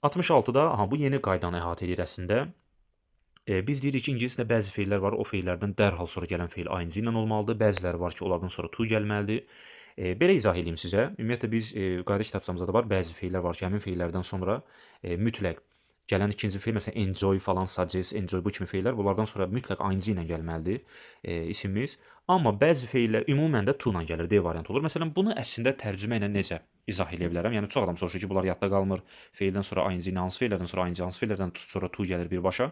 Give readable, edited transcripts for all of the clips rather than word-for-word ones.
66-da aha, bu yeni qaydanı əhatə edir əslində. Biz deyirik ki, ingilis dilində bəzi fe'llər var, o fe'llərdən dərhal sonra gələn fe'l ING ilə olmalıdır. Bəziləri var ki, onlardan sonra to gəlməlidir. Belə izah edeyim sizə. Ümumiyyətlə biz qayda kitabçamızda da var, bəzi fe'llər var ki, həmin fe'llərdən sonra mütləq gələn ikinci fe'l, məsələn, enjoy falan, suggest, enjoy bu kimi fe'llər bunlardan sonra mütləq ING ilə gəlməlidir isimimiz. Amma bəzi fe'llər ümumən də to ilə gəlir, D variantı olur. Məsələn, bunu əslində tərcümə ilə necə izah edə bilərəm? Yəni çox adam soruşur ki, bunlar yadda qalmır. Fe'ldən sonra ING, hansı fe'llərdən sonra ING, hansı fe'llərdən sonra to gəlir birbaşa.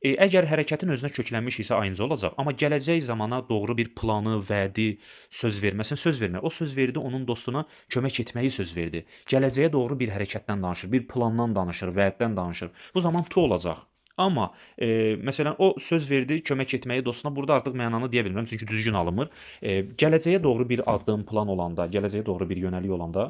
Əgər hərəkətin özünə köklənmiş isə ING olacaq, amma gələcək zamana doğru bir planı, vədi, söz verməsin, söz vermir. O söz verdi, onun dostuna kömək etməyi söz verdi. Gələcəyə doğru bir hərəkətdən danışır, bir plandan danışır, vəddən danışır. Bu zaman to olacaq. Amma məsələn o söz verdi, kömək etməyi dostuna. Burada artıq mənanı deyə bilmirəm, çünki düzgün alınmır. Gələcəyə doğru bir addım, plan olanda, gələcəyə doğru bir yönəlik olanda,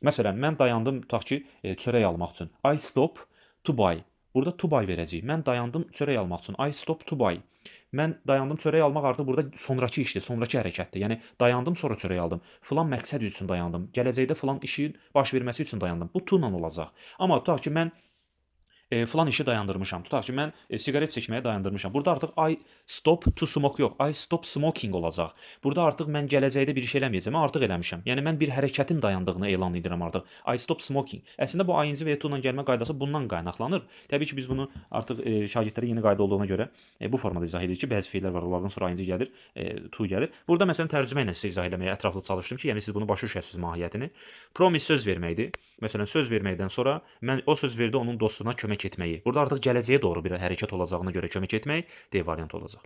məsələn mən dayandım tutaq ki, çörək almaq üçün. I stop to buy. Burada to buy verəcəyik. Mən dayandım çörək almaq üçün. I stop to buy. Mən dayandım çörək almaq artıq burada sonrakı işdir, sonrakı hərəkətdir. Yəni dayandım, sonra çörək aldım. Filan məqsəd üçün dayandım. Gələcəkdə filan işin baş verməsi üçün dayandım. Bu to ilə olacaq. Amma tutaq ki, mən filan işi dayandırmışam. Tutaq ki, mən siqaret çəkməyə dayandırmışam. Burada artıq I stop to smoke yox, I stop smoking olacaq. Burada artıq mən gələcəkdə bir iş eləməyəcəm, mən artıq eləmişəm. Yəni mən bir hərəkətin dayandığını elan edirəm artıq. I stop smoking. Əslində bu ING və to ilə gəlmə qaydası bundan qaynaqlanır. Təbii ki, biz bunu artıq şagirdlərə yeni qayda olduğuna görə bu formada izah edirik ki, bəzi fe'llər var, onlardan sonra ING gəlir, to gəlir. Burada məsələn tərcümə ilə sizə izah etməyə ətraflı çalışdım ki, yəni siz bunu başa düşəsiniz mahiyyətini. Promise söz verməkdir. Məsələn, söz verməkdən sonra mən o söz verdi onun dostuna kömək etməyi. Burada artıq gələcəyə doğru bir hərəkət olacağına görə kömək etmək D variantı olacaq.